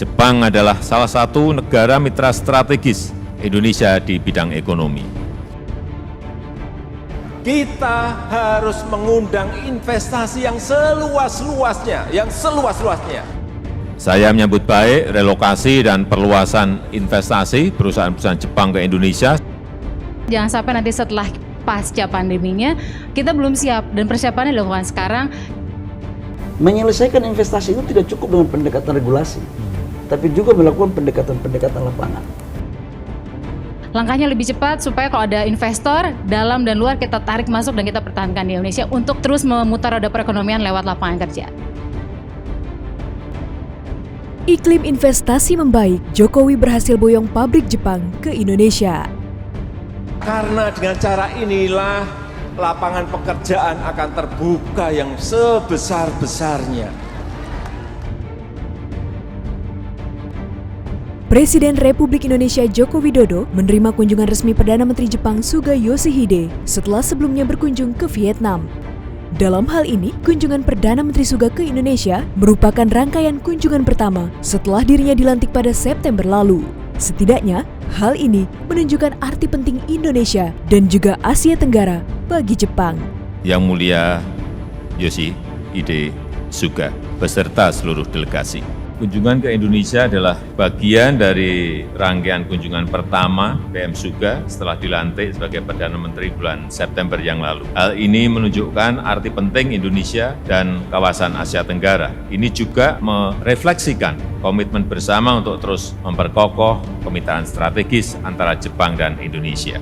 Jepang adalah salah satu negara mitra strategis Indonesia di bidang ekonomi. Kita harus mengundang investasi yang seluas-luasnya, Saya menyambut baik relokasi dan perluasan investasi perusahaan-perusahaan Jepang ke Indonesia. Jangan sampai nanti setelah pasca pandeminya kita belum siap dan persiapannya dilakukan sekarang. Menyelesaikan investasi itu tidak cukup dengan pendekatan regulasi, tapi juga melakukan pendekatan lapangan. Langkahnya lebih cepat supaya kalau ada investor dalam dan luar kita tarik masuk dan kita pertahankan di Indonesia untuk terus memutar roda perekonomian lewat lapangan kerja. Iklim investasi membaik, Jokowi berhasil boyong pabrik Jepang ke Indonesia. Karena dengan cara inilah lapangan pekerjaan akan terbuka yang sebesar-besarnya. Presiden Republik Indonesia Joko Widodo menerima kunjungan resmi Perdana Menteri Jepang Suga Yoshihide setelah sebelumnya berkunjung ke Vietnam. Dalam hal ini, kunjungan Perdana Menteri Suga ke Indonesia merupakan rangkaian kunjungan pertama setelah dirinya dilantik pada September lalu. Setidaknya, hal ini menunjukkan arti penting Indonesia dan juga Asia Tenggara bagi Jepang. Yang Mulia Yoshihide Suga beserta seluruh delegasi. Kunjungan ke Indonesia adalah bagian dari rangkaian kunjungan pertama PM Suga setelah dilantik sebagai Perdana Menteri bulan September yang lalu. Hal ini menunjukkan arti penting Indonesia dan kawasan Asia Tenggara. Ini juga merefleksikan komitmen bersama untuk terus memperkokoh kemitraan strategis antara Jepang dan Indonesia.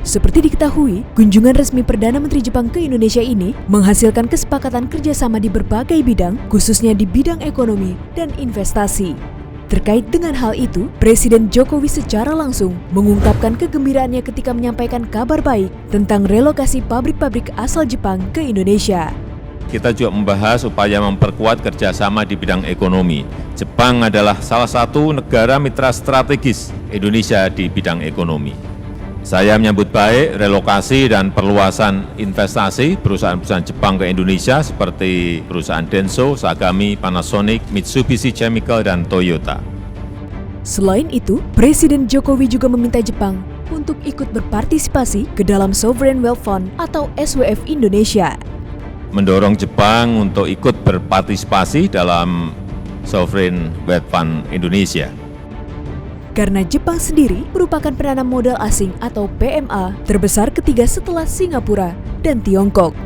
Seperti diketahui, kunjungan resmi Perdana Menteri Jepang ke Indonesia ini menghasilkan kesepakatan kerjasama di berbagai bidang, khususnya di bidang ekonomi dan investasi. Terkait dengan hal itu, Presiden Jokowi secara langsung mengungkapkan kegembiraannya ketika menyampaikan kabar baik tentang relokasi pabrik-pabrik asal Jepang ke Indonesia. Kita juga membahas upaya memperkuat kerjasama di bidang ekonomi. Jepang adalah salah satu negara mitra strategis Indonesia di bidang ekonomi. Saya menyambut baik relokasi dan perluasan investasi perusahaan-perusahaan Jepang ke Indonesia seperti perusahaan Denso, Sagami, Panasonic, Mitsubishi Chemical, dan Toyota. Selain itu, Presiden Jokowi juga meminta Jepang untuk ikut berpartisipasi ke dalam Sovereign Wealth Fund atau SWF Indonesia. Mendorong Jepang untuk ikut berpartisipasi dalam Sovereign Wealth Fund Indonesia. Karena Jepang sendiri merupakan penanam modal asing atau PMA terbesar ketiga setelah Singapura dan Tiongkok.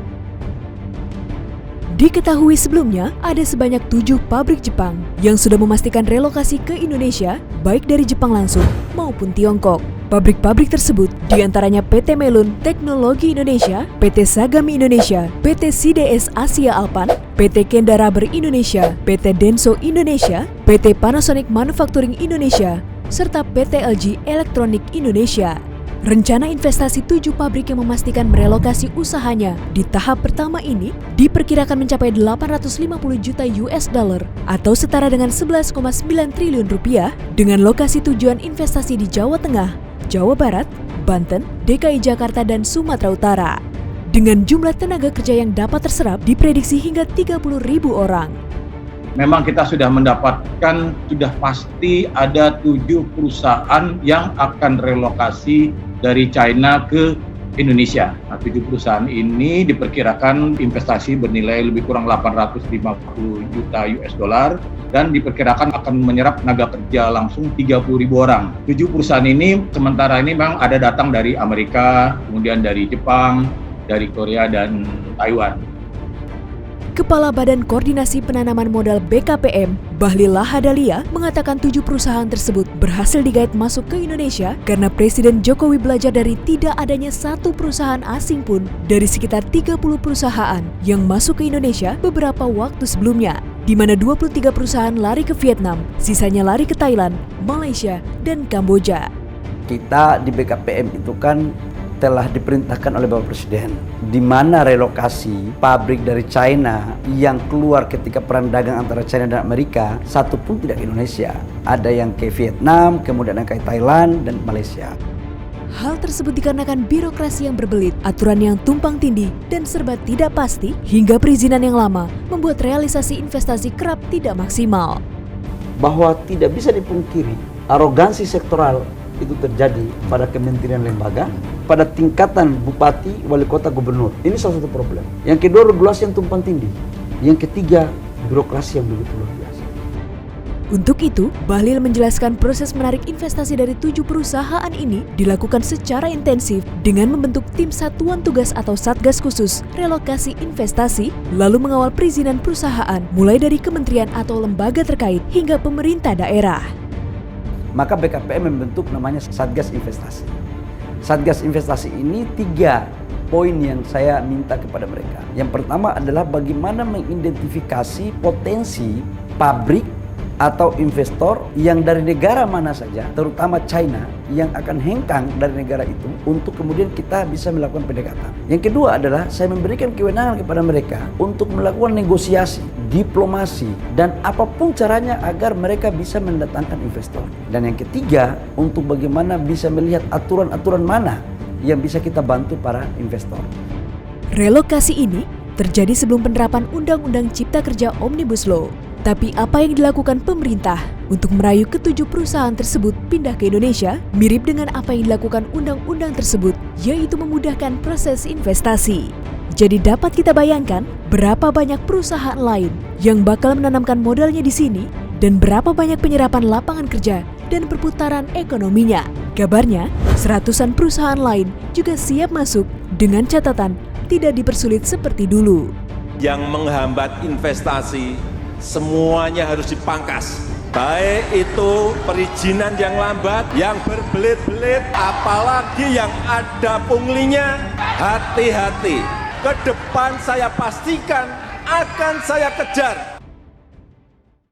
Diketahui sebelumnya ada sebanyak 7 pabrik Jepang yang sudah memastikan relokasi ke Indonesia baik dari Jepang langsung maupun Tiongkok. Pabrik-pabrik tersebut diantaranya PT Melun Teknologi Indonesia, PT Sagami Indonesia, PT CDS Asia Alpan, PT Kenda Rubber Indonesia, PT Denso Indonesia, PT Panasonic Manufacturing Indonesia, serta PT LG Electronic Indonesia. Rencana investasi 7 pabrik yang memastikan merelokasi usahanya di tahap pertama ini diperkirakan mencapai 850 juta US dollar atau setara dengan 11,9 triliun rupiah dengan lokasi tujuan investasi di Jawa Tengah, Jawa Barat, Banten, DKI Jakarta, dan Sumatera Utara. Dengan jumlah tenaga kerja yang dapat terserap diprediksi hingga 30.000 orang. Memang kita sudah mendapatkan, sudah pasti ada 7 perusahaan yang akan relokasi dari China ke Indonesia. Nah, 7 perusahaan ini diperkirakan investasi bernilai lebih kurang 850 juta US dollar dan diperkirakan akan menyerap tenaga kerja langsung 30.000 orang. 7 perusahaan ini sementara ini memang ada datang dari Amerika, kemudian dari Jepang, dari Korea, dan Taiwan. Kepala Badan Koordinasi Penanaman Modal BKPM, Bahlil Lahadalia, mengatakan 7 perusahaan tersebut berhasil digait masuk ke Indonesia karena Presiden Jokowi belajar dari tidak adanya satu perusahaan asing pun dari sekitar 30 perusahaan yang masuk ke Indonesia beberapa waktu sebelumnya, di mana 23 perusahaan lari ke Vietnam, sisanya lari ke Thailand, Malaysia, dan Kamboja. Kita di BKPM itu kan telah diperintahkan oleh Bapak Presiden, di mana relokasi pabrik dari China yang keluar ketika perang dagang antara China dan Amerika, satu pun tidak ke Indonesia. Ada yang ke Vietnam, kemudian yang ke Thailand dan Malaysia. Hal tersebut dikarenakan birokrasi yang berbelit, aturan yang tumpang tindih, dan serba tidak pasti, hingga perizinan yang lama membuat realisasi investasi kerap tidak maksimal. bahwa tidak bisa dipungkiri arogansi sektoral itu terjadi pada kementerian lembaga, pada tingkatan bupati, wali kota, gubernur. Ini salah satu problem. Yang kedua, regulasi yang tumpang tindih. Yang ketiga, birokrasi yang begitu luar biasa. Untuk itu, Bahlil menjelaskan proses menarik investasi dari 7 perusahaan ini dilakukan secara intensif dengan membentuk tim satuan tugas atau satgas khusus relokasi investasi, lalu mengawal perizinan perusahaan mulai dari kementerian atau lembaga terkait hingga pemerintah daerah. Maka BKPM membentuk namanya Satgas Investasi. Satgas Investasi ini 3 poin yang saya minta kepada mereka. Yang pertama adalah bagaimana mengidentifikasi potensi pabrik atau investor yang dari negara mana saja, terutama China, yang akan hengkang dari negara itu untuk kemudian kita bisa melakukan pendekatan. Yang kedua adalah saya memberikan kewenangan kepada mereka untuk melakukan negosiasi, diplomasi, dan apapun caranya agar mereka bisa mendatangkan investor. Dan yang ketiga, untuk bagaimana bisa melihat aturan-aturan mana yang bisa kita bantu para investor. Relokasi ini terjadi sebelum penerapan Undang-Undang Cipta Kerja Omnibus Law. Tapi apa yang dilakukan pemerintah untuk merayu ke-7 perusahaan tersebut pindah ke Indonesia mirip dengan apa yang dilakukan undang-undang tersebut, yaitu memudahkan proses investasi. Jadi dapat kita bayangkan berapa banyak perusahaan lain yang bakal menanamkan modalnya di sini dan berapa banyak penyerapan lapangan kerja dan perputaran ekonominya. Kabarnya, seratusan perusahaan lain juga siap masuk dengan catatan tidak dipersulit seperti dulu. Yang menghambat investasi semuanya harus dipangkas. Baik itu perizinan yang lambat, yang berbelit-belit, apalagi yang ada punglinya. Hati-hati. Ke depan saya pastikan akan saya kejar